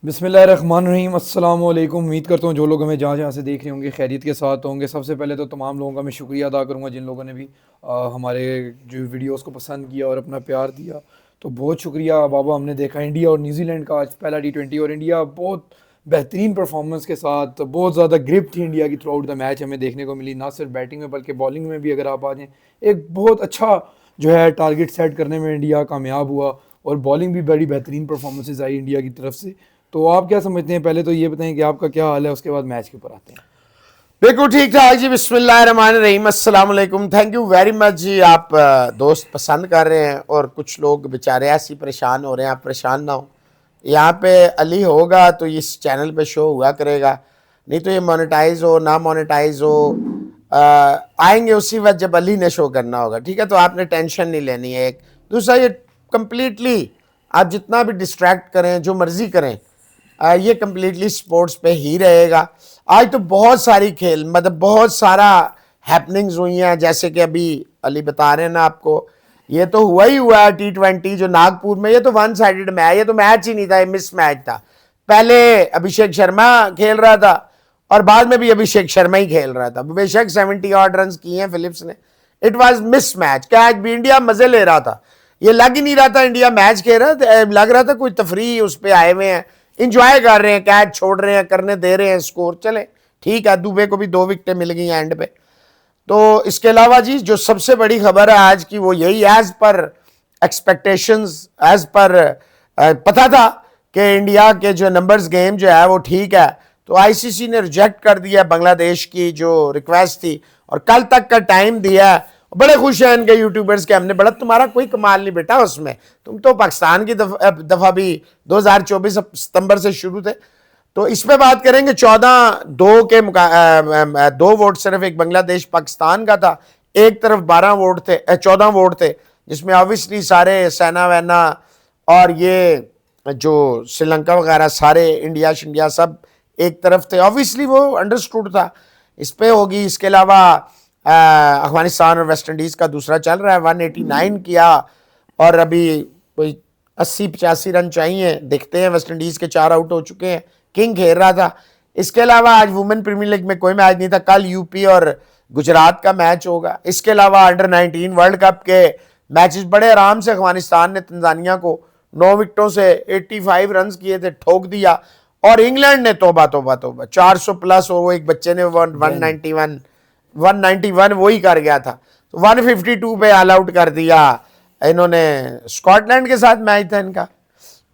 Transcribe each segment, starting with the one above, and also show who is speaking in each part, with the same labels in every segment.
Speaker 1: बिस्मिल्लाहिर्रहमानिर्रहीम अस्सलाम वालेकुम। उम्मीद करता हूँ जो लोग हमें जहाँ जहाँ से देख रहे होंगे खैरियत के साथ होंगे। सबसे पहले तो तमाम लोगों का मैं शुक्रिया अदा करूँगा जिन लोगों ने भी हमारे जो वीडियोस को पसंद किया और अपना प्यार दिया। तो बहुत शुक्रिया बाबा। हमने देखा इंडिया और न्यूजीलैंड का आज पहला T20 और इंडिया बहुत बेहतरीन परफॉर्मेंस के साथ, बहुत ज़्यादा ग्रिप थी इंडिया की थ्रू आउट द मैच हमें देखने को मिली, ना सिर्फ बैटिंग में बल्कि बॉलिंग में भी। अगर आप आ जाएँ, एक बहुत अच्छा जो है टारगेट सेट करने में इंडिया कामयाब हुआ और बॉलिंग भी बड़ी बेहतरीन परफॉर्मेंसेज आई इंडिया की तरफ से। तो आप क्या समझते हैं? पहले तो ये बताएं कि आपका क्या हाल है, उसके बाद मैच के ऊपर आते हैं।
Speaker 2: बिल्कुल ठीक ठाक जी। बिस्मिल्लाहिर्रहमानिर्रहीम, अस्सलाम वालेकुम। थैंक यू वेरी मच जी। आप दोस्त पसंद कर रहे हैं और कुछ लोग बेचारे ऐसे ही परेशान हो रहे हैं। आप परेशान ना हो, यहाँ पे अली होगा तो इस चैनल पे शो हुआ करेगा, नहीं तो ये मोनेटाइज हो ना मोनेटाइज हो आएंगे उसी वक्त जब अली ने शो करना होगा। ठीक है, तो आपने टेंशन नहीं लेनी है। एक दूसरा, ये कम्प्लीटली आप जितना भी डिस्ट्रैक्ट करें, जो मर्जी करें, ये कम्प्लीटली स्पोर्ट्स पे ही रहेगा। आज तो बहुत सारी खेल, मतलब बहुत सारा हैपनिंग्स हुई हैं। जैसे कि अभी अली बता रहे हैं ना आपको, ये तो हुआ ही हुआ है T20 जो नागपुर में, ये तो वन साइडेड मैच, ये तो मैच ही नहीं था, ये मिस मैच था। पहले अभिषेक शर्मा खेल रहा था और बाद में भी अभिषेक शर्मा ही खेल रहा था। बेशक 70 ऑड रन किए हैं फिलिप्स ने, इट वाज मिस मैच। क्या आज भी इंडिया मजे ले रहा था, ये लग ही नहीं रहा था इंडिया मैच खेल रहा था, लग रहा था कोई तफरी उस पर आए हुए हैं, इंजॉय कर रहे हैं, कैच छोड़ रहे हैं, करने दे रहे हैं स्कोर। चले ठीक है, दुबे को भी 2 विकेटें मिल गई एंड पे। तो इसके अलावा जी जो सबसे बड़ी खबर है आज की वो यही, as per expectations, as per पता था कि इंडिया के जो नंबर्स गेम जो है वो ठीक है, तो आईसीसी ने रिजेक्ट कर दिया बांग्लादेश की जो रिक्वेस्ट थी और कल तक का टाइम दिया है। बड़े खुश हैं इनके यूट्यूबर्स के, हमने बड़ा, तुम्हारा कोई कमाल नहीं बेटा उसमें, तुम तो पाकिस्तान की दफा भी 2024 सितंबर से शुरू थे। तो इस पे बात करेंगे। 14-2 के 2 वोट सिर्फ एक बांग्लादेश पाकिस्तान का था, एक तरफ 12 वोट थे, 14 वोट थे, जिसमें ऑब्वियसली सारे सेना वैना और ये जो श्रीलंका वगैरह सारे इंडिया शिंडिया सब एक तरफ थे। ऑब्वियसली वो अंडरस्टूड था, इस पे होगी। इसके अलावा अफगानिस्तान और वेस्ट इंडीज का दूसरा चल रहा है, 189 किया और अभी कोई 80-85 रन चाहिए। देखते हैं, वेस्ट इंडीज के 4 आउट हो चुके हैं, किंग खेल रहा था। इसके अलावा आज वुमेन प्रीमियर लीग में कोई मैच नहीं था, कल यूपी और गुजरात का मैच होगा। इसके अलावा अंडर 19 वर्ल्ड कप के मैचेस बड़े आराम से अफगानिस्तान ने तंजानिया को 9 विकेटों से 85 रन किए थे, ठोक दिया। और इंग्लैंड ने तोबा तोबा तोबा 400 प्लस, और वो एक बच्चे ने 191 वही कर गया था, तो 152 पे ऑल आउट कर दिया इन्होंने। स्कॉटलैंड के साथ मैच था इनका,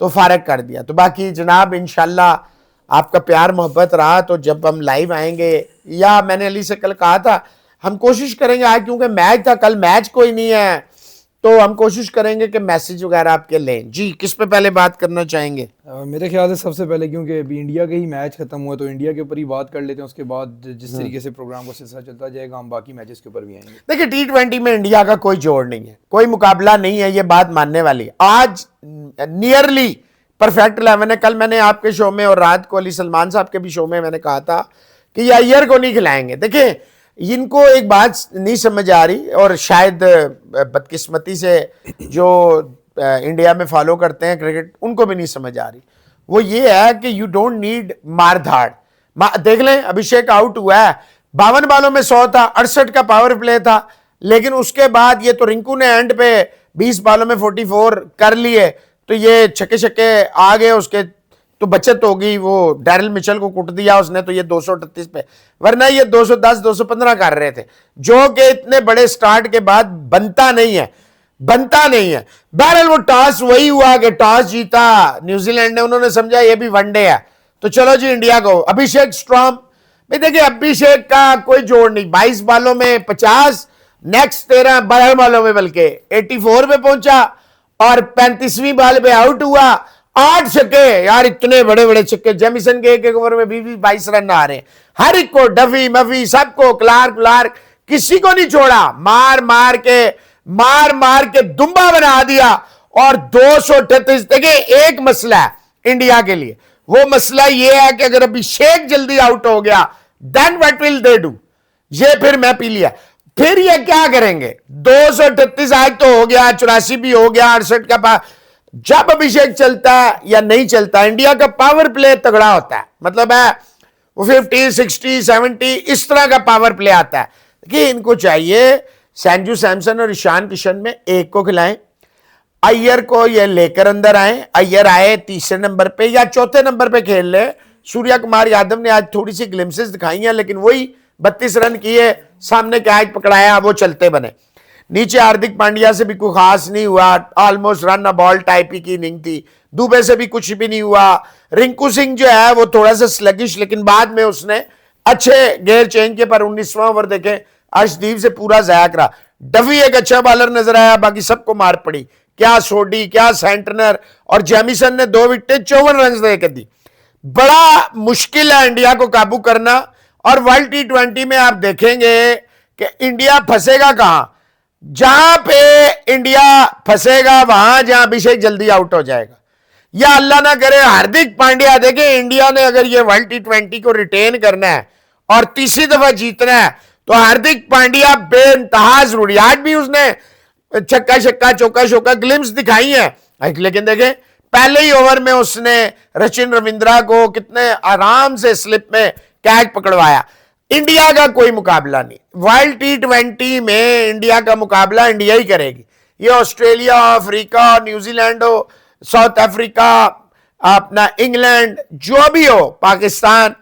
Speaker 2: तो फारग कर दिया। तो बाकी जनाब इंशाल्लाह आपका प्यार मोहब्बत रहा तो जब हम लाइव आएंगे, या मैंने अली से कल कहा था हम कोशिश करेंगे आज, क्योंकि मैच था कल, मैच कोई नहीं है, तो हम कोशिश करेंगे कि मैसेज वगैरह आपके लें। जी, किस पे पहले बात करना चाहेंगे?
Speaker 1: मेरे ख्याल से सबसे पहले, क्योंकि अभी इंडिया के ही मैच खत्म हुआ, तो इंडिया के ऊपर ही बात कर लेते हैं। उसके बाद जिस तरीके से प्रोग्राम का सिलसिला चलता जाएगा, हम बाकी मैचेस के ऊपर भी आएंगे।
Speaker 2: देखिए, T20 में इंडिया का कोई जोड़ नहीं है, कोई मुकाबला नहीं है, ये बात मानने वाली। आज नियरली परफेक्ट 11 है। कल मैंने आपके शो में और रात को अली सलमान साहब के भी शो में मैंने कहा था कि ये अय्यर को नहीं खिलाएंगे। देखिए, इनको एक बात नहीं समझ आ रही, और शायद बदकिस्मती से जो इंडिया में फॉलो करते हैं क्रिकेट, उनको भी नहीं समझ आ रही। वो ये है कि यू डोंट नीड मार धाड़। देख लें, अभिषेक आउट हुआ है, 52 बालों में 100 था, 68 का पावर प्ले था, लेकिन उसके बाद ये तो रिंकू ने एंड पे 20 बालों में 44 कर लिए, तो ये छक्के छक्के आ गए उसके, तो बचत होगी। वो डैरिल मिचेल को कुट दिया उसने, तो ये 238 पे, वरना ये 210 215 कर रहे थे, जो कि इतने बड़े स्टार्ट के बाद बनता नहीं है, बनता नहीं है। बहरहाल वो टॉस वही हुआ कि टॉस जीता न्यूजीलैंड ने, उन्होंने समझा ये भी वनडे है, तो चलो जी इंडिया को। अभिषेक स्ट्रॉम, भाई देखिए अभिषेक का कोई जोड़ नहीं, 22 बालों में 50, नेक्स्ट 12 बालों में बल्कि 84 पे पहुंचा और 35वीं बाल पे आउट हुआ। 8 छक्के यार, इतने बड़े बड़े छक्के। जेमिसन के एक ओवर में 20-22 रन आ रहे हैं, हर एक को, डफी मफी सबको, क्लार्क किसी को नहीं छोड़ा, मार मार के दुम्बा बना दिया। और 238। देखिए, एक मसला है इंडिया के लिए, वो मसला ये है कि अगर अभिषेक जल्दी आउट हो गया, then what will they do? ये फिर मैं पी लिया, फिर ये क्या करेंगे? 238 आज तो हो गया, 84 भी हो गया, 68 का जब अभिषेक चलता है या नहीं चलता, इंडिया का पावर प्ले तगड़ा होता है, मतलब है वो 50, 60, 70 इस तरह का पावर प्ले आता है कि इनको चाहिए संजू सैमसन और ईशान किशन में एक को खिलाएं, अय्यर को ये लेकर अंदर आए, अय्यर आए तीसरे नंबर पे या चौथे नंबर पे खेल ले। सूर्या कुमार यादव ने आज थोड़ी सी ग्लिम्सेस दिखाई हैं, लेकिन वही 32 रन किए, सामने कैच पकड़ाया, वो चलते बने। नीचे हार्दिक पांड्या से भी कोई खास नहीं हुआ, almost run a ball type ही की इनिंग थी। दुबे से भी कुछ भी नहीं हुआ। रिंकू सिंह जो है वो थोड़ा सा स्लगिश, लेकिन बाद में उसने अच्छे गेयर चेंज के, पर 19वां ओवर देखें अर्शदीप से पूरा जाया करा। डफी एक अच्छा बॉलर नजर आया, बाकी सबको मार पड़ी, क्या सोडी क्या सेंटनर, और जेमिसन ने 2 विकेटें 54 रन देकर दी। बड़ा मुश्किल है इंडिया को काबू करना। और वर्ल्ड T20 में आप देखेंगे कि इंडिया फंसेगा कहां, जहां पे इंडिया फंसेगा वहां जहां अभिषेक जल्दी आउट हो जाएगा, या अल्लाह ना करे हार्दिक पांड्या। देखें इंडिया ने अगर ये वर्ल्ड T20 को रिटेन करना है और तीसरी दफा जीतना है तो हार्दिक पांड्या बेइंतहा जरूरी। आज भी उसने छक्का छक्का चौका चौका ग्लिम्स दिखाई है, लेकिन देखें पहले ही ओवर में उसने सचिन रविंद्रा को कितने आराम से स्लिप में कैच पकड़वाया। इंडिया का कोई मुकाबला नहीं वर्ल्ड T20 में, इंडिया का मुकाबला इंडिया ही करेगी। ये ऑस्ट्रेलिया, अफ्रीका, न्यूजीलैंड हो, साउथ अफ्रीका, अपना इंग्लैंड, जो भी हो, पाकिस्तान,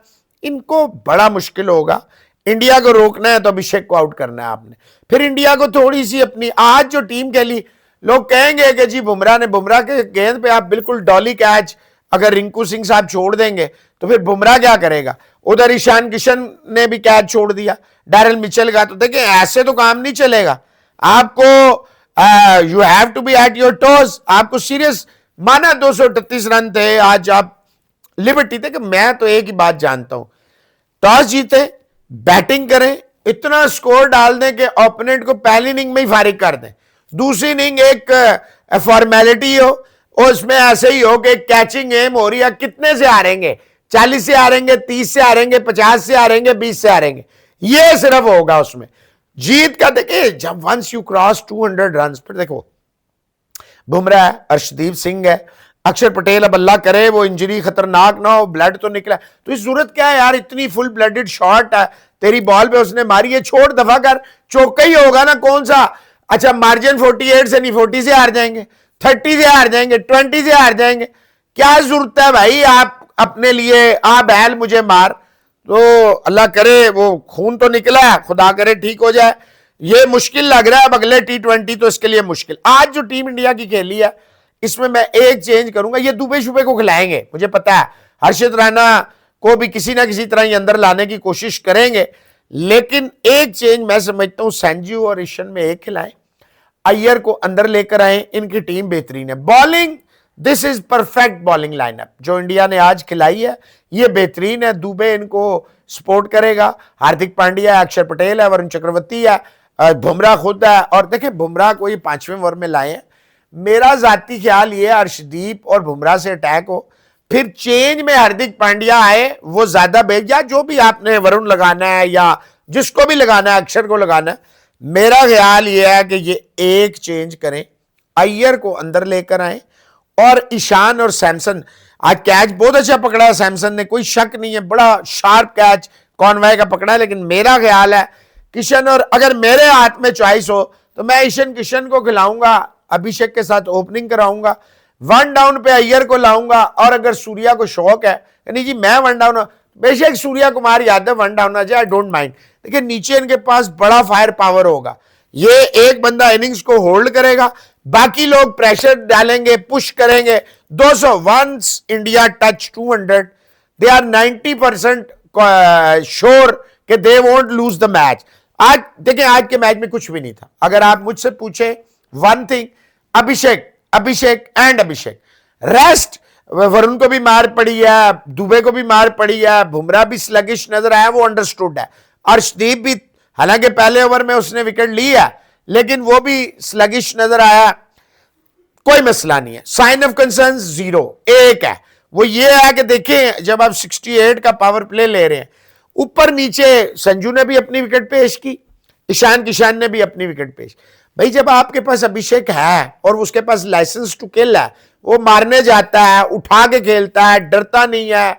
Speaker 2: इनको बड़ा मुश्किल होगा। इंडिया को रोकना है तो अभिषेक को आउट करना है आपने। फिर इंडिया को थोड़ी सी अपनी आज जो टीम खेली, लोग कहेंगे कि जी बुमराह ने, बुमराह के गेंद पे आप बिल्कुल डॉली कैच अगर रिंकू सिंह साहब छोड़ देंगे तो फिर बुमराह क्या करेगा। उधर ईशान किशन ने भी कैच छोड़ दिया, डैरल मिचेल का। तो देखिए ऐसे तो काम नहीं चलेगा। आपको you have to be at your toes. आपको सीरियस माना 238 रन थे आज, आप लिबर्टी थे कि मैं तो एक ही बात जानता हूं, टॉस जीते, बैटिंग करें, इतना स्कोर डाल दें कि ओपोनेंट को पहली इनिंग में ही फारिग कर दें, दूसरी इनिंग एक फॉर्मेलिटी हो, और उसमें ऐसे ही हो कि कैचिंग एम हो रही है, कितने से हारेंगे, 40 से हारेंगे, 30 से हारेंगे, 50 से हारेंगे, 20 से हारेंगे, ये सिर्फ होगा उसमें जीत का। देखिए जब वंस यू क्रॉस 200 रन पर, देखो बुमराह है, अर्शदीप सिंह है, अक्षर पटेल, अब अल्लाह करे वो इंजरी खतरनाक ना हो, ब्लड तो निकला, तो इस जरूरत क्या है यार, इतनी फुल ब्लडेड शॉट है तेरी बॉल पे उसने मारी है, छोड़ दफा कर, चौका ही होगा ना, कौन सा। अच्छा मार्जिन 48 से नहीं, 40 से हार जाएंगे, 30 से हार जाएंगे, 20 से हार जाएंगे, क्या जरूरत है भाई आप अपने लिए, आ बैल मुझे मार। तो अल्लाह करे वो खून तो निकला है, खुदा करे ठीक हो जाए। ये मुश्किल लग रहा है अब अगले T20 तो इसके लिए मुश्किल। आज जो टीम इंडिया की खेली है इसमें मैं एक चेंज करूंगा, ये दुबे शुबे को खिलाएंगे, मुझे पता है हर्षित राणा को भी किसी ना किसी तरह अंदर लाने की कोशिश करेंगे, लेकिन एक चेंज मैं समझता हूं संजू और ईशन में एक खिलाएं, अय्यर को अंदर लेकर आए, इनकी टीम बेहतरीन है। Bowling, this is perfect bowling lineup जो इंडिया ने आज खिलाई है, ये बेहतरीन है। दुबे इनको सपोर्ट करेगा, हार्दिक पांड्या है, अक्षर पटेल है, वरुण चक्रवर्ती है, बुमराह खुद है। और देखिए बुमराह को ये 5वें ओवर में लाए हैं। मेरा जाती ख्याल ये अर्शदीप और बुमराह से अटैक हो, फिर चेंज में हार्दिक पांड्या आए, वो ज्यादा बेच, या जो भी आपने वरुण लगाना है या जिसको भी लगाना है, अक्षर को लगाना है, मेरा ख्याल यह है कि ये एक चेंज करें, अय्यर को अंदर लेकर आए और ईशान और सैमसन। आज कैच बहुत अच्छा पकड़ा है सैमसन ने, कोई शक नहीं है, बड़ा शार्प कैच कॉनवे का पकड़ा है, लेकिन मेरा ख्याल है किशन, और अगर मेरे हाथ में चॉइस हो तो मैं ईशन किशन को खिलाऊंगा, अभिषेक के साथ ओपनिंग कराऊंगा, 1 डाउन पे अय्यर को लाऊंगा, और अगर सूर्या को शौक है यानी जी मैं 1 डाउन, बेशक सूर्या कुमार यादव 1 डाउन आ जाए, आई डोंट माइंड, लेकिन नीचे इनके पास बड़ा फायर पावर होगा। ये एक बंदा इनिंग्स को होल्ड करेगा, बाकी लोग प्रेशर डालेंगे, पुश करेंगे। 200 once India touch 200 they are 90% sure कि they won't lose the match. आज देखिए आज के मैच में कुछ भी नहीं था। अगर आप मुझसे पूछे one thing, Abhishek Abhishek and Abhishek, rest Varun को भी मार पड़ी है, दुबे को भी मार पड़ी है, बुमराह भी स्लगिश नजर आया, वो अंडरस्टूड है। अर्शदीप भी हालांकि पहले ओवर में उसने विकेट ली है, लेकिन वो भी स्लगिश नजर आया, कोई मसला नहीं है। साइन ऑफ कंसर्न 0 एक है, वो ये है कि देखें जब आप 68 का पावर प्ले ले रहे हैं, ऊपर नीचे संजू ने भी अपनी विकेट पेश की, ईशान किशन ने भी अपनी विकेट पेश। भाई जब आपके पास अभिषेक है और उसके पास लाइसेंस टू किल है, वो मारने जाता है, उठा के खेलता है, डरता नहीं है,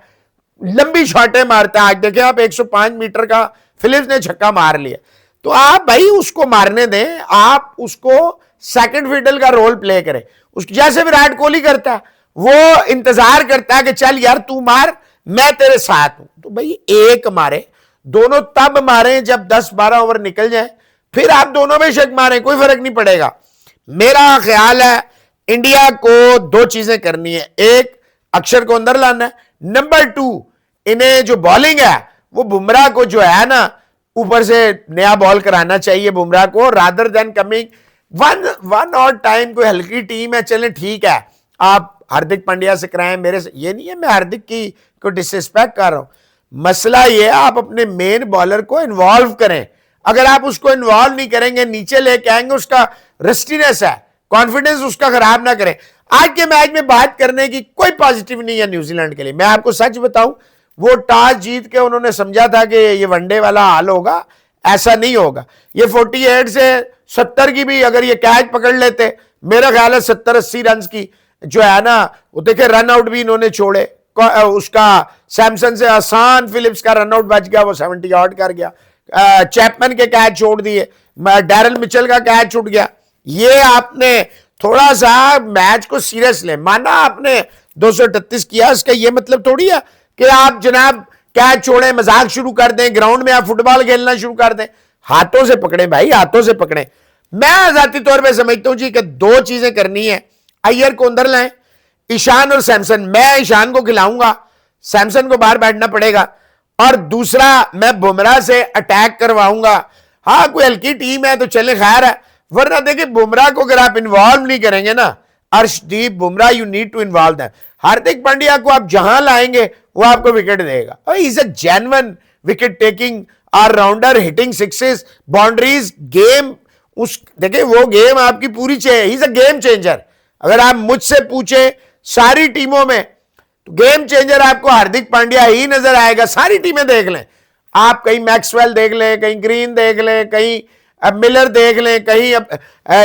Speaker 2: लंबी शॉटें मारता है। आज देखें आप 105 मीटर का फिलिप्स ने छक्का मार लिया। तो आप भाई उसको मारने दें, आप उसको सेकंड फिडल का रोल प्ले करें। जैसे विराट कोहली करता है, वो इंतजार करता है कि चल यार तू मार, मैं तेरे साथ हूं। तो भाई एक मारे, दोनों तब मारे जब 10-12 ओवर निकल जाए, फिर आप दोनों में शक मारें, कोई फर्क नहीं पड़ेगा। मेरा ख्याल है इंडिया को दो चीजें करनी है। एक, अक्षर को अंदर लाना है। नंबर 2, इन्हें जो बॉलिंग है वो बुमराह को जो है ना ऊपर से नया बॉल कराना चाहिए बुमराह को, रादर देन कमिंग वन और टाइम। कोई हल्की टीम है, चलें ठीक है, आप हार्दिक पांड्या से कराएं, मेरे से ये नहीं है मैं हार्दिक की को डिसरिस्पेक्ट कर रहा हूं। मसला ये है आप अपने मेन बॉलर को इन्वॉल्व करें। अगर आप उसको इन्वॉल्व नहीं करेंगे, नीचे लेके आएंगे, उसका रस्टीनेस है, कॉन्फिडेंस उसका खराब ना करें। आज के मैच में बात करने की कोई पॉजिटिव नहीं है न्यूजीलैंड के लिए। मैं आपको सच बताऊं, वो टॉस जीत के उन्होंने समझा था कि ये वनडे वाला हाल होगा, ऐसा नहीं होगा। ये 48 से 70 की भी अगर ये कैच पकड़ लेते, मेरा ख्याल है 70-80 रन की जो है ना, वो देखे रन आउट भी इन्होंने छोड़े। उसका सैमसन से आसान फिलिप्स का रन आउट बच गया, वो 70 आउट कर गया। चैपमैन के कैच छोड़ दिए, डैरल मिचेल का कैच छूट गया। ये आपने थोड़ा सा मैच को सीरियस ले, माना आपने 238 किया, इसका ये मतलब थोड़ी है कि आप जनाब कैच छोड़े, मजाक शुरू कर दें, ग्राउंड में आप फुटबॉल खेलना शुरू कर दें। हाथों से पकड़े भाई, हाथों से पकड़े। मैं जाती तौर पे समझता हूं जी कि दो चीजें करनी है। अय्यर को अंदर लाएं, ईशान और सैमसन। मैं ईशान को खिलाऊंगा, सैमसन को बाहर बैठना पड़ेगा। और दूसरा, मैं बुमराह से अटैक करवाऊंगा। हाँ, कोई हल्की टीम है तो चले, खैर है, वरना देखिए बुमराह को अगर आप इन्वॉल्व नहीं करेंगे ना, Arshdeep Bumrah, you need to involve them. Hardik Pandya को आप जहां लाएंगे वो आपको विकेट देगा। He is a genuine wicket taking allrounder, hitting sixes, boundaries, game. उस देखिए वो गेम आपकी पूरी चाहिए। He is a game changer. अगर आप मुझसे पूछे सारी टीमों में तो गेम चेंजर आपको हार्दिक पांड्या ही नजर आएगा। सारी टीमें देख लें आप, कहीं मैक्सवेल देख लें, कहीं ग्रीन देख लें, कहीं मिलर देख लें, कहीं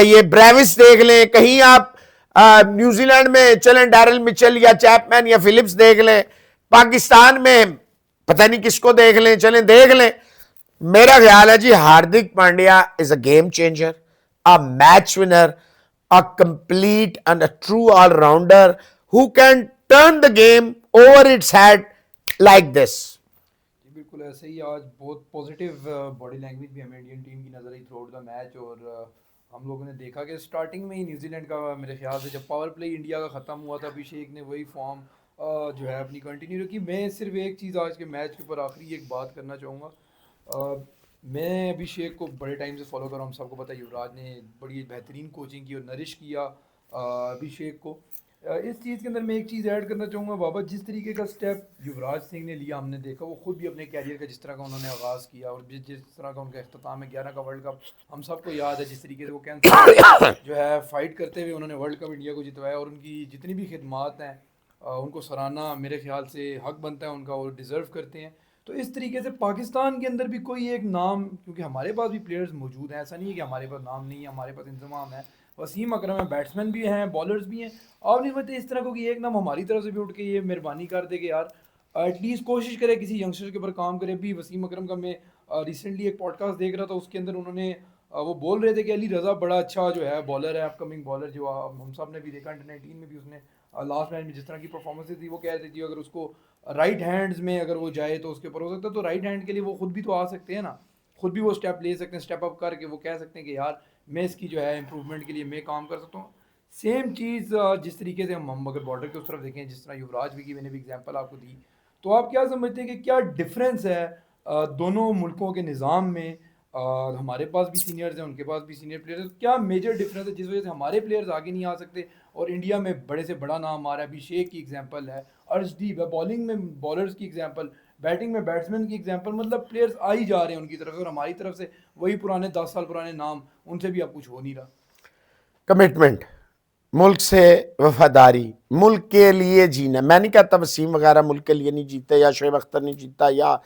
Speaker 2: ये ब्रेविस देख लें, कहीं आप न्यूजीलैंड में चलें डैरल मिचेल या चैपमैन या फिलिप्स देख लें, पाकिस्तान में पता नहीं किसको देख लें, चलें देख लें। मेरा ख्याल है जी Hardik Pandya is a game changer, a match winner, a complete and a true all-rounder who can turn the game over its head like this.
Speaker 1: बिल्कुल ऐसे ही आज बहुत पॉजिटिव बॉडी लैंग्वेज भी हमें इंडियन टीम की नजर आई थ्रू आउट द मैच। और हम लोगों ने देखा कि स्टार्टिंग में ही न्यूजीलैंड का, मेरे ख्याल से जब पावर प्ले इंडिया का ख़त्म हुआ था, अभिषेक ने वही फॉर्म जो है अपनी कंटिन्यू रखी। मैं सिर्फ एक चीज़ आज के मैच के ऊपर आखिरी एक बात करना चाहूँगा। मैं अभिषेक को बड़े टाइम से फॉलो कर रहा हूँ, सबको पता है युवराज ने बड़ी बेहतरीन कोचिंग की और नरिश किया अभिषेक को। इस चीज़ के अंदर मैं एक चीज़ ऐड करना चाहूँगा बाबा, जिस तरीके का स्टेप युवराज सिंह ने लिया, हमने देखा वो खुद भी अपने कैरियर का जिस तरह का उन्होंने आगाज़ किया और जिस तरह का उनका अख्ताम है 11 का वर्ल्ड कप, हम सबको याद है जिस तरीके से वो कैंसर जो है फाइट करते हुए उन्होंने वर्ल्ड कप इंडिया को जितवाया। और उनकी जितनी भी खिदमात हैं उनको सराहना मेरे ख्याल से हक बनता है उनका, और डिज़र्व करते हैं। तो इस तरीके से पाकिस्तान के अंदर भी कोई एक नाम, क्योंकि हमारे पास भी प्लेयर्स मौजूद हैं, ऐसा नहीं है कि हमारे पास नाम नहीं है, हमारे पास इंतजाम है। वसीम अकरम है, बैट्समैन भी हैं, बॉलर्स भी हैं। आप नहीं समझते इस तरह को कि एक नाम हमारी तरफ से भी उठ के ये मेहरबानी कर दे कि यार एटलीस्ट कोशिश करे किसी यंगस्टर के ऊपर काम करे। भी वसीम अकरम का मैं रिसेंटली एक पॉडकास्ट देख रहा था, उसके अंदर उन्होंने वो बोल रहे थे कि अली रज़ा बड़ा अच्छा जो है बॉलर है, अपकमिंग बॉलर, जो हम सब ने भी देखा अंडर 19 में भी उसने लास्ट मैच में जिस तरह की परफॉर्मेंस थी, वो कह रहे थे अगर उसको राइट हैंड्स में अगर वो जाए तो उसके ऊपर हो सकता है। तो राइट हैंड के लिए वो खुद भी तो आ सकते हैं ना, खुद भी वो स्टेप ले सकते हैं, स्टेप अप करके वो कह सकते हैं कि यार मैं इसकी जो है इंप्रूवमेंट के लिए मैं काम कर सकता हूँ। सेम चीज़ जिस तरीके से हम अगर बॉर्डर के उस तरफ देखें, जिस तरह युवराज भी की मैंने भी एग्जांपल आपको दी, तो आप क्या समझते हैं कि क्या डिफरेंस है दोनों मुल्कों के निज़ाम में? हमारे पास भी सीनियर्स हैं, उनके पास भी सीनियर प्लेयर्स हैं। क्या मेजर डिफरेंस है जिस वजह से हमारे प्लेयर्स आगे नहीं आ सकते और इंडिया में बड़े से बड़ा नाम आ रहा है? अभिषेक की एग्जांपल है, अर्शदीप है, बॉलिंग में बॉलर्स की एग्जांपल, बैटिंग में बैट्समैन की एग्जांपल, मतलब प्लेयर्स आ ही जा रहे हैं उनकी तरफ से, और हमारी तरफ से वही पुराने 10 साल पुराने नाम, उनसे भी अब कुछ हो नहीं रहा।
Speaker 2: कमिटमेंट, मुल्क से वफादारी, मुल्क के लिए जीना। मैं नहीं कहता वसीम वगैरह मुल्क के लिए नहीं जीते या शोएब अख्तर नहीं जीता, या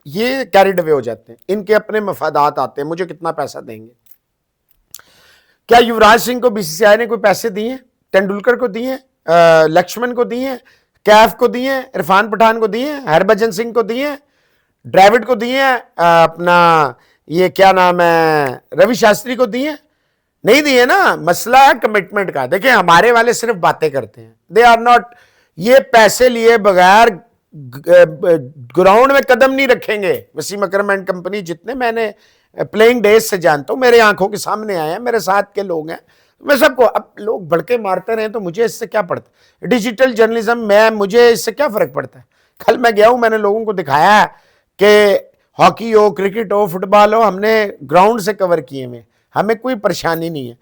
Speaker 2: ये कैरिड अवे हो जाते हैं, इनके अपने मफादात आते हैं, मुझे कितना पैसा देंगे। क्या युवराज सिंह को बीसीसीआई ने कोई पैसे दिए? तेंदुलकर को दिए? लक्ष्मण को दिए, कैफ को दिए, इरफान पठान को दिए, हरभजन सिंह को दिए, ड्रेविड को दिए, अपना ये क्या नाम है रवि शास्त्री को दिए, नहीं दिए ना। मसला है कमिटमेंट का। देखिए हमारे वाले सिर्फ बातें करते हैं, दे आर नॉट, ये पैसे लिए बगैर ग्राउंड में कदम नहीं रखेंगे। वसीम अकरम एंड कंपनी जितने मैंने प्लेइंग डेज से जानता हूं, मेरे आंखों के सामने आए हैं, मेरे साथ के लोग हैं, मैं सबको, अब लोग भड़के मारते रहे तो मुझे इससे क्या पड़ता है, डिजिटल जर्नलिज्म में मुझे इससे क्या फर्क पड़ता है। कल मैं गया हूं, मैंने लोगों को दिखाया है कि हॉकी हो, क्रिकेट हो, फुटबॉल हो, हमने ग्राउंड से कवर किए हुए, हमें कोई परेशानी नहीं है।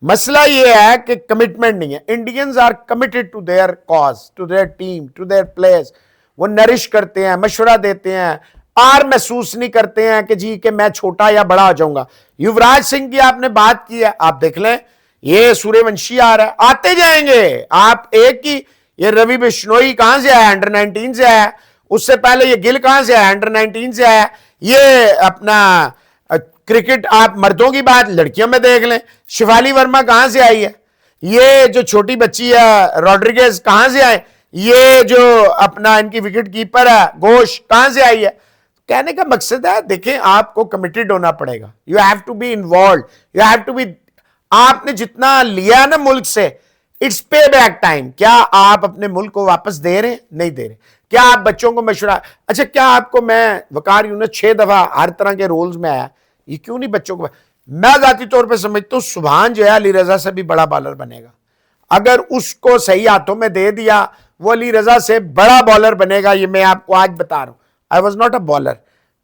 Speaker 2: मसला यह है कि कमिटमेंट नहीं है। Indians are committed to their cause, to their team, to their players. वो नरिश करते हैं, मशवरा देते हैं, आर महसूस नहीं करते हैं कि जी कि मैं छोटा या बड़ा हो जाऊंगा। युवराज सिंह की आपने बात की है, आप देख लें, ये सूर्यवंशी आ रहा है, आते जाएंगे। आप एक ही, ये रवि बिश्नोई कहां से आया, अंडर 19 से आया, उससे पहले ये गिल कहां से आया, अंडर 19 से आया। ये अपना क्रिकेट, आप मर्दों की बात, लड़कियों में देख लें, शिवाली वर्मा कहां से आई है, ये जो छोटी बच्ची है रॉड्रिगेज कहां से आए, ये जो अपना इनकी विकेट कीपर है घोष कहां से आई है। कहने का मकसद है, देखें आपको कमिटेड होना पड़ेगा, you have to be involve, you have to be, आपने जितना लिया ना मुल्क से, इट्स पे बैक टाइम। क्या आप अपने मुल्क को वापस दे रहे हैं, नहीं दे रहे। क्या आप बच्चों को मशवरा, अच्छा क्या आपको, मैं वकार यूनुस 6 दफा हर तरह के रोल्स में आया, ये क्यों नहीं बच्चों को, मैं जाती तौर पे समझता हूं सुभान जो है अली रजा से भी बड़ा बॉलर बनेगा। अगर उसको सही हाथों में दे दिया, वो अली रजा से बड़ा बॉलर बनेगा। ये मैं आपको आज बता रहा हूं, I was not a bowler,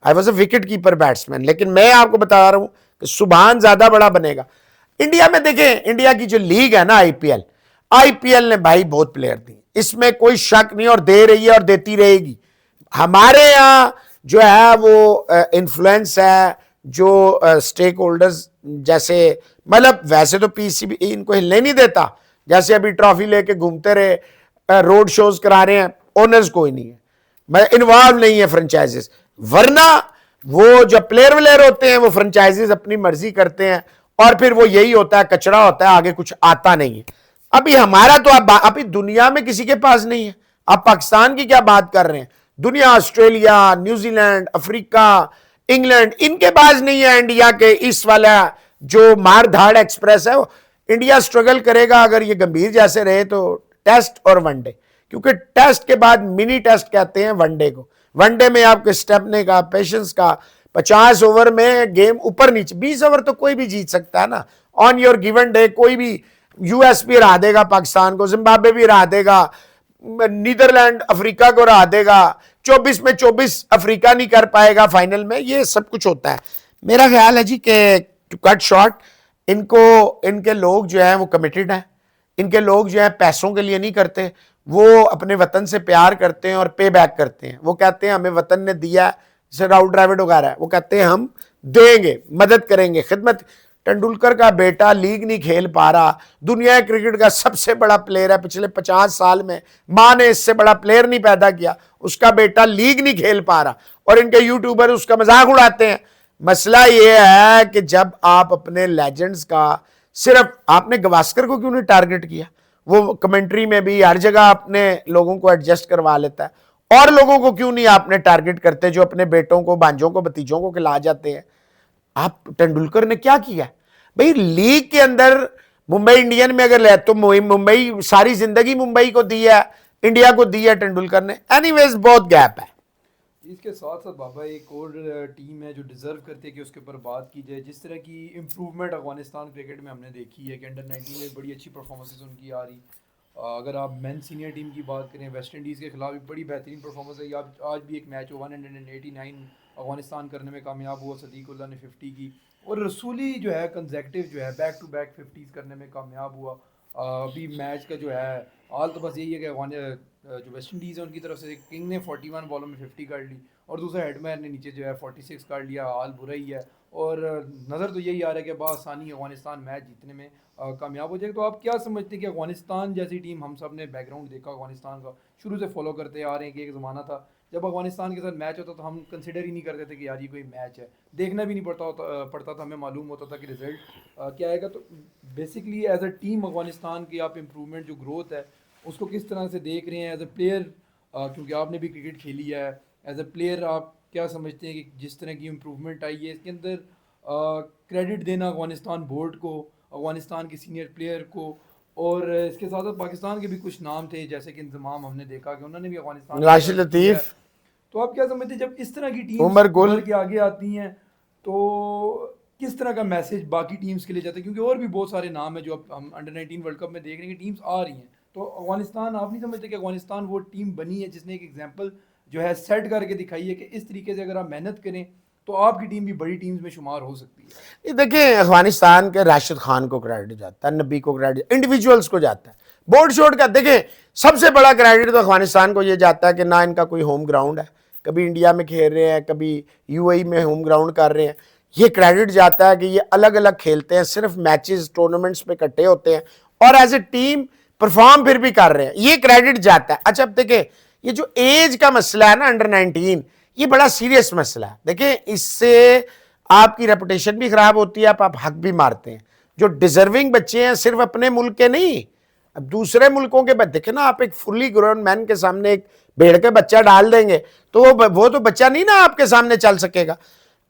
Speaker 2: I was a wicket keeper batsman, लेकिन मैं आपको बता रहा हूं कि सुभान ज्यादा बड़ा बनेगा। इंडिया में देखें, इंडिया की जो लीग है ना आईपीएल, आईपीएल ने भाई बहुत प्लेयर दी, इसमें कोई शक नहीं, और दे रही है और देती रहेगी। हमारे यहां जो है वो इन्फ्लुएंस है, जो स्टेक होल्डर्स, जैसे मतलब वैसे तो पीसीबी इनको हिलने नहीं देता, जैसे अभी ट्रॉफी लेके घूमते रहे, रोड शोज करा रहे हैं, ओनर्स कोई नहीं है, मैं इन्वॉल्व नहीं है फ्रेंचाइजीज। वरना वो जो प्लेयर व्लेयर होते हैं वो फ्रेंचाइजीज अपनी मर्जी करते हैं, और फिर वो यही होता है, कचरा होता है, आगे कुछ आता नहीं है। अभी हमारा तो अभी दुनिया में किसी के पास नहीं है। आप पाकिस्तान की क्या बात कर रहे हैं, दुनिया, ऑस्ट्रेलिया, न्यूजीलैंड, अफ्रीका, इंग्लैंड, इनके पास नहीं है इंडिया के इस वाला जो मार धाड़ एक्सप्रेस है। इंडिया स्ट्रगल करेगा अगर ये गंभीर जैसे रहे तो, टेस्ट और वनडे, क्योंकि टेस्ट के बाद मिनी टेस्ट कहते हैं वनडे को। वनडे में आपके स्टेपने का, पेशेंस का, 50 ओवर में गेम ऊपर नीचे, 20 ओवर तो कोई भी जीत सकता है ना, ऑन योर गिवन डे। कोई भी, यूएस भी हरा देगा पाकिस्तान को, जिम्बाब्वे भी हरा देगा, नीदरलैंड अफ्रीका को हरा देगा, 24 में 24 अफ्रीका नहीं कर पाएगा फाइनल में। ये सब कुछ होता है। मेरा ख्याल है जी कि टू कट शॉर्ट, इनको, इनके लोग जो है वो कमिटेड हैं, इनके लोग जो है पैसों के लिए नहीं करते, वो अपने वतन से प्यार करते हैं और पे बैक करते हैं। वो कहते हैं हमें वतन ने दिया, जैसे राहुल द्रविड़ वगैरह है, वो कहते हैं हम देंगे, मदद करेंगे, खिदमत। तेंदुलकर का बेटा लीग नहीं खेल पा रहा, दुनिया क्रिकेट का सबसे बड़ा प्लेयर है पिछले 50 साल में, मां ने इससे बड़ा प्लेयर नहीं पैदा किया, उसका बेटा लीग नहीं खेल पा रहा, और इनके यूट्यूबर उसका मजाक उड़ाते हैं। मसला यह है कि जब आप अपने लेजेंड्स का, सिर्फ आपने गवास्कर को क्यों नहीं टारगेट किया, वो कमेंट्री में भी हर जगह अपने लोगों को एडजस्ट करवा लेता है, और लोगों को क्यों नहीं आपने टारगेट करते जो अपने बेटों को, भांजों को, भतीजों को खिला जाते हैं। आप, तेंदुलकर ने क्या किया भाई लीग के अंदर, मुंबई इंडियन में अगर ले तो मुंबई सारी जिंदगी मुंबई को दी है, इंडिया को दी है तेंदुलकर ने। एनीवेज बहुत गैप है।
Speaker 1: इसके साथ साथ बाबा एक और टीम है जो डिज़र्व करती है कि उसके ऊपर बात की जाए। जिस तरह की इम्प्रूवमेंट अफगानिस्तान क्रिकेट में हमने देखी है कि अंडर 19 में बड़ी अच्छी परफॉर्मेंसेस उनकी आ रही। अगर आप मेन सीनियर टीम की बात करें, वेस्ट इंडीज़ के खिलाफ भी बड़ी बेहतरीन परफॉर्मेंस है। आज भी एक मैच 189 अफगानिस्तान करने में कामयाब हुआ, सदीकुल्ला ने 50 की, और रसूली जो है कंसेक्टिव जो है बैक टू बैक 50s करने में कामयाब हुआ। अभी मैच का जो है हाल तो बस यही है कि जो वेस्ट इंडीज़ है उनकी तरफ से किंग ने 41 बॉलों में 50 कर ली, और दूसरा हेडमैन ने नीचे जो है 46 कर लिया। हाल बुरा ही है, और नज़र तो यही आ रहा है कि बआसानी अफगानिस्तान मैच जीतने में कामयाब हो जाएगा। तो आप क्या समझते हैं कि अफगानिस्तान जैसी टीम, हम सब ने बैकग्राउंड देखा अफगानिस्तान का, शुरू से फॉलो करते आ रहे हैं कि एक ज़माना था जब अफगानिस्तान के साथ मैच होता तो हम कंसिडर ही नहीं करते थे कि यार ये कोई मैच है, देखना भी नहीं पड़ता था, हमें मालूम होता था कि रिजल्ट क्या आएगा। तो basically as a team Afghanistan की आप इम्प्रूवमेंट, जो ग्रोथ है, उसको किस तरह से देख रहे हैं एज ए प्लेयर, क्योंकि आपने भी क्रिकेट खेली है, एज ए प्लेयर आप क्या समझते हैं कि जिस तरह की इम्प्रूवमेंट आई है इसके अंदर क्रेडिट देना अफगानिस्तान बोर्ड को, अफगानिस्तान के सीनियर प्लेयर को, और इसके साथ साथ पाकिस्तान के भी कुछ नाम थे जैसे कि इंजमाम, हमने देखा कि उन्होंने भी अफगानिस्तान की
Speaker 2: राशिद
Speaker 1: तरफ की है।
Speaker 2: लतीफ़,
Speaker 1: तो आप क्या समझते हैं जब इस तरह की टीम्स
Speaker 2: उमर गुल।
Speaker 1: उभर के आगे आती हैं तो किस तरह का मैसेज बाकी टीम्स के लिए जाता है, क्योंकि और भी बहुत सारे नाम हैं जो अब हम अंडर 19 वर्ल्ड कप में देख रहे हैं कि टीम्स आ रही हैं, तो अफगानिस्तान, आप नहीं समझते कि अफगानिस्तान वो टीम बनी है जिसने एक एग्जांपल जो है सेट करके दिखाई है कि इस तरीके से अगर आप मेहनत करें तो आपकी टीम भी बड़ी टीम्स में शुमार हो सकती है।
Speaker 2: ये देखिए, अफगानिस्तान के राशिद खान को क्रेडिट जाता है, नबी को क्रेडिट, इंडिविजुअल्स को जाता है, बोर्ड शोर्ट का। देखिए, सबसे बड़ा क्रेडिट तो अफगानिस्तान को ये जाता है कि ना इनका कोई होम ग्राउंड है, कभी इंडिया में खेल रहे हैं, कभी यूएई में होम ग्राउंड कर रहे हैं। ये क्रेडिट जाता है कि ये अलग अलग खेलते हैं, सिर्फ मैचेस टूर्नामेंट्स में इकट्ठे होते हैं और एज ए टीम परफॉर्म फिर भी कर रहे हैं, ये क्रेडिट जाता है। अच्छा, अब देखिए, ये जो एज का मसला है ना, अंडर 19, ये बड़ा सीरियस मसला है। देखिए, इससे आपकी रेपुटेशन भी खराब होती है, आप हक भी मारते हैं। जो डिजर्विंग बच्चे हैं, सिर्फ अपने मुल्क के नहीं, अब दूसरे मुल्कों के बच्चे, देखे ना आप, एक फुल्ली ग्रोन मैन के सामने एक भेड़ के बच्चा डाल देंगे तो वो तो बच्चा नहीं ना आपके सामने चल सकेगा।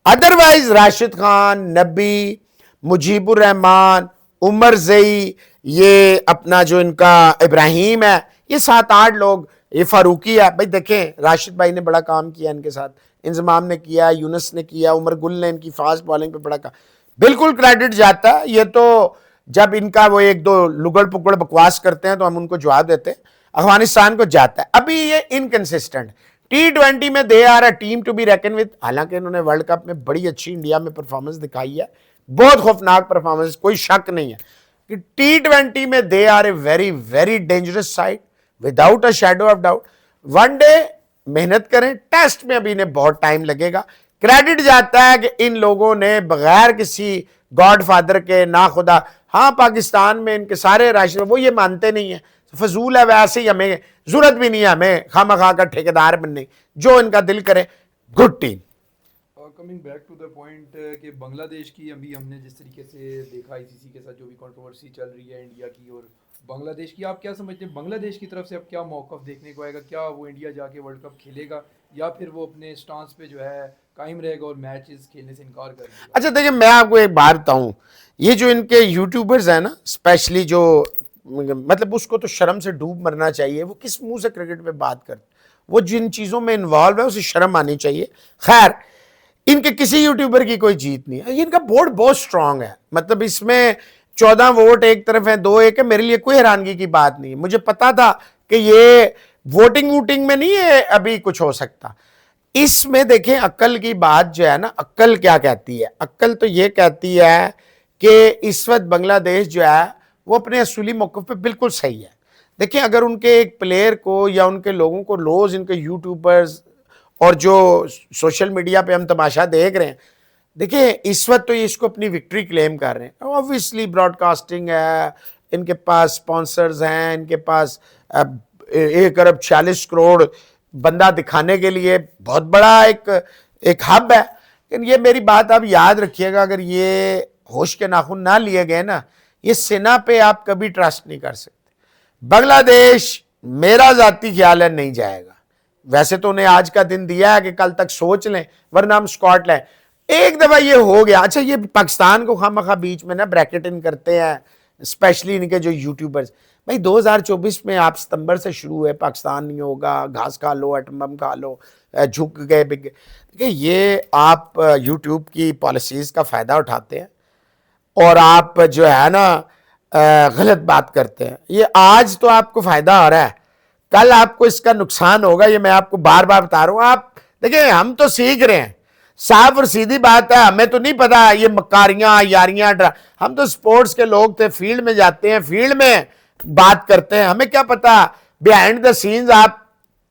Speaker 2: अदरवाइज राशिद खान, नबी, मुजीबुर रहमान, उमर जई, ये अपना जो इनका इब्राहिम है, ये 7-8 लोग, ये फारूकी है भाई, देखें राशिद भाई ने बड़ा काम किया इनके साथ, इंजमाम ने किया, यूनुस ने किया, उमर गुल ने इनकी फास्ट बॉलिंग पे बड़ा काम, बिल्कुल क्रेडिट जाता है। ये तो जब इनका वो एक दो लुगड़ पुगड़ बकवास करते हैं तो हम उनको जवाब देते हैं, अफगानिस्तान को जाता है। अभी ये इनकंसिस्टेंट, T20 में they are a team to be reckon with, हालांकि इन्होंने वर्ल्ड कप में बड़ी अच्छी इंडिया में परफॉर्मेंस दिखाई है, बहुत खौफनाक परफॉर्मेंस, कोई शक नहीं है कि T20 में they are a very very dangerous side without a shadow of doubt. One day मेहनत करें, टेस्ट में अभी इन्हें बहुत टाइम लगेगा। क्रेडिट जाता है कि इन लोगों ने बगैर किसी गॉडफादर के, ना खुदा, हाँ पाकिस्तान में इनके सारे राष्ट्र वो ये मानते नहीं है, फजूल है, वैसे ही हमें जरूरत भी नहीं है हमें खामा खा का ठेकेदार बनने, जो इनका दिल करे। Good team.
Speaker 1: Coming back to the point कि बांग्लादेश की अभी हमने जिस तरीके से देखा आईसीसी के साथ जो भी कंट्रोवर्सी चल रही है इंडिया की और बांग्लादेश की, आप क्या समझते हैं बांग्लादेश की तरफ से अब क्या मौक़िफ़ देखने को आएगा? क्या वो इंडिया जाके वर्ल्ड कप खेलेगा या फिर वो अपने स्टांस पे जो है कायम रहेगा और मैचेस खेलने से इनकार कर देगा?
Speaker 2: अच्छा देखिए, मैं आपको एक बात बताऊं, ये जो इनके यूट्यूबर्स हैं ना, स्पेशली जो, मतलब उसको तो शर्म से डूब मरना चाहिए, वो किस मुंह से क्रिकेट पे बात करते, वो जिन चीज़ों में इन्वॉल्व है उसे शर्म आनी चाहिए। खैर, इनके किसी यूट्यूबर की कोई जीत नहीं है, इनका बोर्ड बहुत स्ट्रांग है, मतलब इसमें 14 वोट एक तरफ है, 2 एक है, मेरे लिए कोई हैरानगी की बात नहीं है। मुझे पता था कि ये वोटिंग वोटिंग में नहीं है अभी कुछ हो सकता। इसमें देखें, अक्ल की बात जो है ना, अक्ल क्या कहती है? अक्ल तो ये कहती है कि इस वक्त बांग्लादेश जो है वो अपने असूली मौक़िफ़ पे बिल्कुल सही है। देखिए, अगर उनके एक प्लेयर को या उनके लोगों को रोज़ इनके यूट्यूबर्स और जो सोशल मीडिया पे हम तमाशा देख रहे हैं, देखिए इस वक्त तो ये इसको अपनी विक्ट्री क्लेम कर रहे हैं। ऑब्वियसली ब्रॉडकास्टिंग है, इनके पास स्पॉन्सर्स हैं, इनके पास 1 अरब 46 करोड़ बंदा दिखाने के लिए बहुत बड़ा एक हब है। लेकिन ये मेरी बात आप याद रखिएगा, अगर ये होश के नाखून ना लिए गए ना, ये सेना पे आप कभी ट्रस्ट नहीं कर सकते। बांग्लादेश मेरा जाती ख्याल है नहीं जाएगा। वैसे तो उन्हें आज का दिन दिया है कि कल तक सोच लें, वरना हम स्कॉटलैंड, एक दफा ये हो गया। अच्छा, ये पाकिस्तान को खामखा बीच में ना ब्रैकेट इन करते हैं, स्पेशली इनके जो यूट्यूबर्स। भाई 2024 में आप सितंबर से शुरू है, पाकिस्तान नहीं होगा, घास खा लो, एटम बम खा लो, झुक गए बिक गए। देखिए, ये आप यूट्यूब की पॉलिसीज़ का फ़ायदा उठाते हैं और आप जो है ना गलत बात करते हैं। ये आज तो आपको फ़ायदा हो रहा है, कल आपको इसका नुकसान होगा, ये मैं आपको बार बार बता रहा हूँ। आप देखिए, हम तो सीख रहे हैं, साफ और सीधी बात है, हमें तो नहीं पता ये मक्कारियाँ यारियाँ हम तो स्पोर्ट्स के लोग थे, फील्ड में जाते हैं, फील्ड में बात करते हैं, हमें क्या पता बिहाइंड द सीन्स आप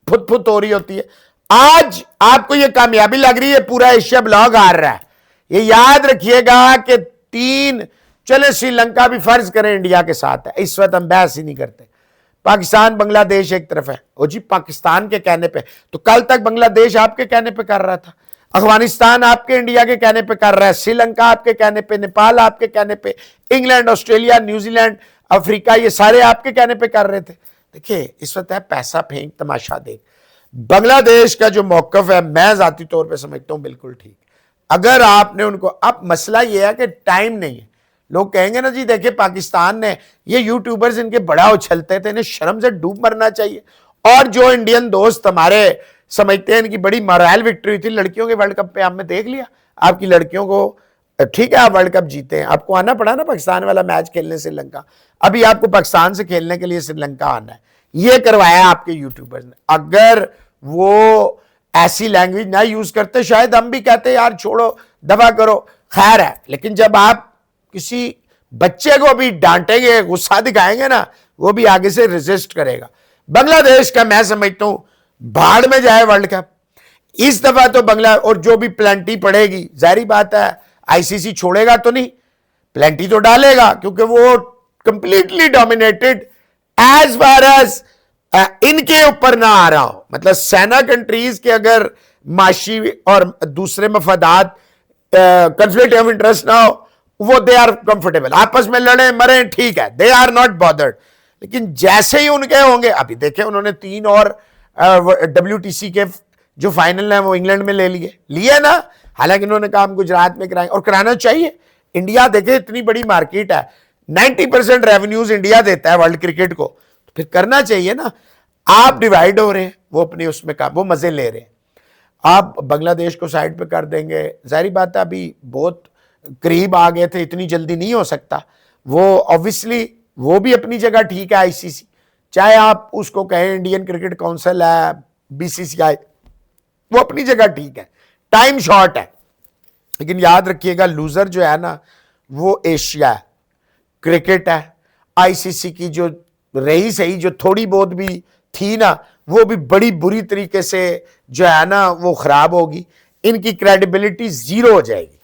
Speaker 2: फुट फुट हो रही होती है। आज आपको ये कामयाबी लग रही है, पूरा एशिया ब्लॉग हार रहा है। ये याद रखिएगा कि 3, चले श्रीलंका भी फर्ज करें इंडिया के साथ है, इस वक्त हम बहस ही नहीं करते। पाकिस्तान बांग्लादेश एक तरफ है, ओ जी पाकिस्तान के कहने पे, तो कल तक बांग्लादेश आपके कहने पे कर रहा था, अफगानिस्तान आपके इंडिया के कहने पे कर रहा है, श्रीलंका आपके कहने पे, नेपाल आपके कहने पे, इंग्लैंड, ऑस्ट्रेलिया, न्यूजीलैंड, अफ्रीका, ये सारे आपके कहने पे कर रहे थे। देखिए इस वक्त है पैसा फेंक तमाशा देख। बांग्लादेश का जो मौकफ है मैं जाती तौर पे समझता हूं बिल्कुल ठीक। अगर आपने उनको, अब मसला यह है कि टाइम नहीं है। लोग कहेंगे ना जी देखिए पाकिस्तान ने, ये यूट्यूबर्स इनके बड़ा उछलते थे, इन्हें शर्म से डूब मरना चाहिए। और जो इंडियन दोस्त हमारे समझते हैं इनकी बड़ी मॉरल विक्ट्री हुई थी लड़कियों के वर्ल्ड कप पे, हमने देख लिया आपकी लड़कियों को। ठीक है आप वर्ल्ड कप जीते हैं, आपको आना पड़ा ना पाकिस्तान वाला मैच खेलने श्रीलंका, अभी आपको पाकिस्तान से खेलने के लिए श्रीलंका आना है, ये करवाया आपके यूट्यूबर्स ने। अगर वो ऐसी लैंग्वेज ना यूज करते शायद हम भी कहते यार छोड़ो दबा करो, खैर है। लेकिन जब आप किसी बच्चे को भी डांटेंगे, गुस्सा दिखाएंगे ना, वो भी आगे से रेजिस्ट करेगा। बांग्लादेश का मैं समझता हूं भाड़ में जाए वर्ल्ड कप इस दफा तो। बंगला और जो भी प्लेंटी पड़ेगी, जाहिर बात है आईसीसी छोड़ेगा तो नहीं, प्लेंटी तो डालेगा, क्योंकि वो completely dominated as far as इनके ऊपर ना आ रहा हो। मतलब सेना कंट्रीज के अगर माशी और दूसरे मफादात कंफ्लिक्ट ऑफ इंटरेस्ट ना हो, वो दे आर कंफर्टेबल, आपस में लड़े मरे ठीक है, दे आर नॉट बॉदर्ड। लेकिन जैसे ही उनके होंगे, अभी देखे उन्होंने 3 और WTC के जो फाइनल है वो इंग्लैंड में ले लिए ना, हालांकि उन्होंने काम गुजरात में कराए और कराना चाहिए। इंडिया देखे इतनी बड़ी मार्केट है, 90% रेवेन्यूज इंडिया देता है वर्ल्ड क्रिकेट को, तो फिर करना चाहिए ना। आप डिवाइड हो रहे हैं, वो अपने उसमें काम, वो मजे ले रहे हैं। आप बांग्लादेश को साइड पे कर देंगे, जाहिर बात है अभी बहुत करीब आ गए थे, इतनी जल्दी नहीं हो सकता। वो ऑब्वियसली वो भी अपनी जगह ठीक है, आईसीसी चाहे आप उसको कहें इंडियन क्रिकेट काउंसिल है, BCCI, वो अपनी जगह ठीक है, टाइम शॉर्ट है। लेकिन याद रखिएगा लूजर जो है ना वो एशिया है, क्रिकेट है। आईसीसी की जो रही सही, जो थोड़ी बहुत भी थी ना, वो भी बड़ी बुरी तरीके से जो है ना वो खराब होगी, इनकी क्रेडिबिलिटी जीरो हो जाएगी।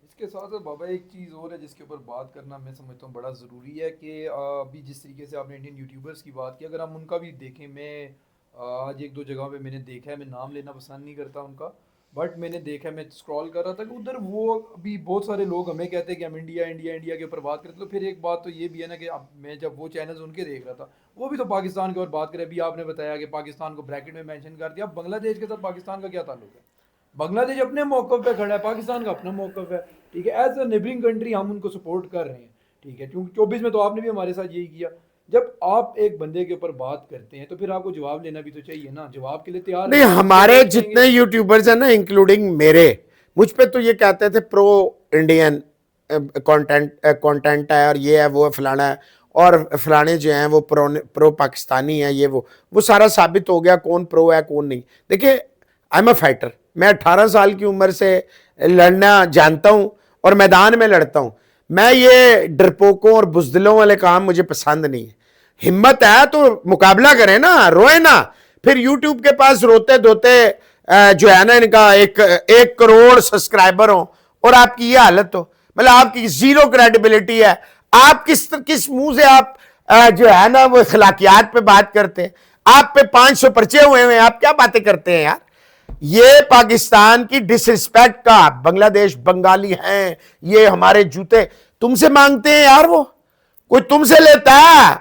Speaker 1: इसके साथ साथ बाबा एक चीज़ और है जिसके ऊपर बात करना मैं समझता हूँ बड़ा ज़रूरी है कि अभी जिस तरीके से आपने इंडियन यूट्यूबर्स की बात की, अगर हम उनका भी देखें, मैं आज एक दो जगह पे मैंने देखा है, मैं नाम लेना पसंद नहीं करता उनका, बट मैंने देखा है, मैं स्क्रॉल कर रहा था कि उधर वो अभी बहुत सारे लोग हमें कहते हैं कि हम इंडिया इंडिया इंडिया के ऊपर बात करते, तो फिर एक बात तो ये भी है ना कि अब मैं जब वो चैनल्स उनके देख रहा था, वो भी तो पाकिस्तान के ऊपर बात करें। अभी आपने बताया कि पाकिस्तान को ब्रैकेट में मेंशन कर दिया, अब बांग्लादेश के साथ पाकिस्तान का क्या ताल्लुक है? बांग्लादेश अपने मौक़िफ़ पे खड़ा है, पाकिस्तान का अपना मौक़िफ़ है, ठीक है। एज अ नेबरिंग कंट्री हम उनको सपोर्ट कर रहे हैं, ठीक है, क्योंकि 24 में तो आपने भी हमारे साथ यही किया। जब आप एक बंदे के ऊपर बात करते हैं तो फिर आपको जवाब लेना भी तो चाहिए ना, जवाब के लिए तैयार
Speaker 2: नहीं,
Speaker 1: रहना, हम
Speaker 2: हमारे
Speaker 1: सपोर्ट
Speaker 2: जितने
Speaker 1: करेंगे।
Speaker 2: यूट्यूबर्स हैं ना इंक्लूडिंग मेरे, मुझ पे तो ये कहते थे प्रो इंडियन कंटेंट है और ये है वो है फलाना है, और फलाने जो हैं वो प्रो पाकिस्तानी है, ये वो सारा साबित हो गया कौन प्रो है कौन नहीं। देखिए आई एम अ फाइटर, मैं 18 साल की उम्र से लड़ना जानता हूं और मैदान में लड़ता हूं। मैं ये डरपोकों और बुजदिलों वाले काम मुझे पसंद नहीं है। हिम्मत है तो मुकाबला करें ना, रोए ना। फिर यूट्यूब के पास रोते धोते जो है ना इनका 1 करोड़ सब्सक्राइबर हो और आपकी ये हालत हो, मतलब आपकी जीरो क्रेडिबिलिटी है। आप किस मुंह से आप जो है ना वो अखलाकियात पे बात करते हैं? आप पे 500 पर्चे हुए हैं, आप क्या बातें करते हैं यार? ये पाकिस्तान की डिसरिस्पेक्ट का, बांग्लादेश बंगाली हैं, ये हमारे जूते तुमसे मांगते हैं यार, वो कोई तुमसे लेता है?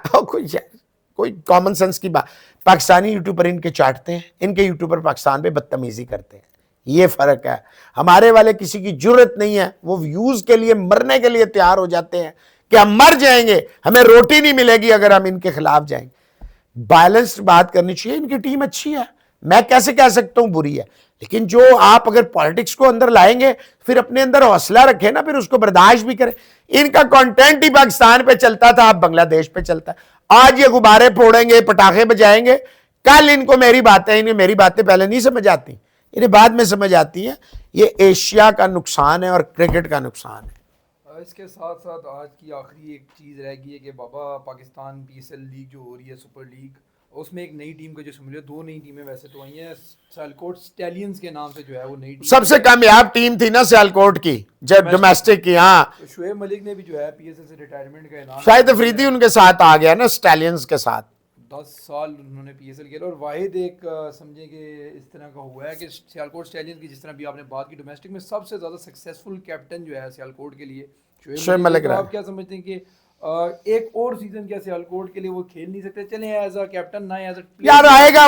Speaker 2: कोई कॉमन सेंस की बात। पाकिस्तानी यूट्यूबर इनके चाटते हैं, इनके यूट्यूबर पाकिस्तान पे बदतमीजी करते हैं, ये फर्क है। हमारे वाले किसी की जरूरत नहीं है, वो व्यूज के लिए मरने के लिए तैयार हो जाते हैं कि हम मर जाएंगे, हमें रोटी नहीं मिलेगी अगर हम इनके खिलाफ जाएंगे। बैलेंस्ड बात करनी चाहिए। इनकी टीम अच्छी है, मैं कैसे कह सकता हूं बुरी है, लेकिन जो आप अगर पॉलिटिक्स को अंदर लाएंगे फिर अपने अंदर हौसला रखें ना, फिर उसको बर्दाश्त भी करें। इनका कंटेंट ही पाकिस्तान पे चलता था, अब बांग्लादेश पे चलता है। आज ये गुब्बारे फोड़ेंगे, पटाखे बजाएंगे, कल इनको मेरी बातें, इन्हें मेरी बातें पहले नहीं समझ आती, इन्हें बाद में समझ आती है। ये एशिया का नुकसान है और क्रिकेट का नुकसान है।
Speaker 1: इसके साथ साथ आज की आखिरी एक चीज़ रह गई है कि बाबा पाकिस्तान PSL लीग जो हो रही है, सुपर लीग, उसमें एक नई टीम का जो शमूलियत, 2 नई टीमें वैसे तो आई हैं, सियालकोट स्टैलियंस के नाम से जो है वो नई टीम
Speaker 2: सबसे कामयाब टीम थी ना सियालकोट की, जब डोमेस्टिक की। हाँ,
Speaker 1: तो शुएब मलिक ने भी जो है PSL से रिटायरमेंट का ऐलान
Speaker 2: शायद
Speaker 1: कर
Speaker 2: अफरीदी
Speaker 1: दिया है।
Speaker 2: उनके साथ आ गया ना स्टैलियंस के साथ।
Speaker 1: 10 साल उन्होंने PSL खेला और वाहिद एक समझे कि इस तरह का हुआ है कि सियालकोट स्टैलियंस की, जिस तरह भी आपने बात की, डोमेस्टिक में सबसे ज़्यादा सक्सेसफुल कैप्टन जो है सियालकोट के लिए
Speaker 2: शोएब
Speaker 1: शुएब मलिक है।
Speaker 2: मलिक
Speaker 1: तो
Speaker 2: रहा।
Speaker 1: आप क्या समझते हैं कि एक और सीजन क्या सियालकोट के लिए वो खेल नहीं सकते, चले एज अ कैप्टन ना एज अ
Speaker 2: यार आएगा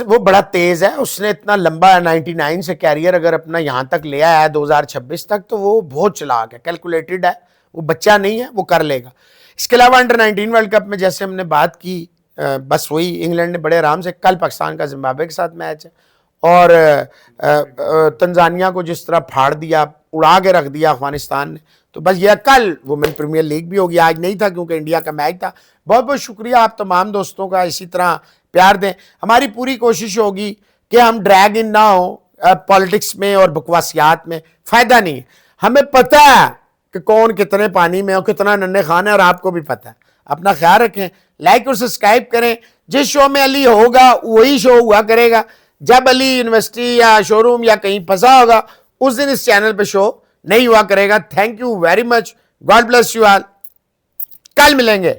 Speaker 2: वो बड़ा तेज है, उसने इतना लंबा 99 से कैरियर अगर अपना यहाँ तक ले आया है 2026 तक, तो वो बहुत चालाक है, कैलकुलेटेड है, वो बच्चा नहीं है, वो कर लेगा। इसके अलावा अंडर-19 वर्ल्ड कप में जैसे हमने बात की, बस वही इंग्लैंड ने बड़े आराम से, कल पाकिस्तान का जिम्बाब्वे के साथ मैच है, और तंजानिया को जिस तरह फाड़ दिया, उड़ा के रख दिया अफगानिस्तान ने, तो बस ये कल वुमेन प्रीमियर लीग भी होगी, आज नहीं था क्योंकि इंडिया का मैच था। बहुत बहुत शुक्रिया आप तमाम दोस्तों का, इसी तरह प्यार दें। हमारी पूरी कोशिश होगी कि हम ड्रैग इन ना हो पॉलिटिक्स में और बकवासियात में, फ़ायदा नहीं है। हमें पता है कि कौन कितने पानी में और कितना नन्हे खान है, और आपको भी पता है। अपना ख्याल रखें, लाइक और सब्सक्राइब करें। जिस शो में अली होगा वही शो हुआ करेगा। जब अली यूनिवर्सिटी या शोरूम या कहीं फंसा होगा, उस दिन इस चैनल पे शो नहीं हुआ करेगा। Thank you very much, God bless you all, कल मिलेंगे।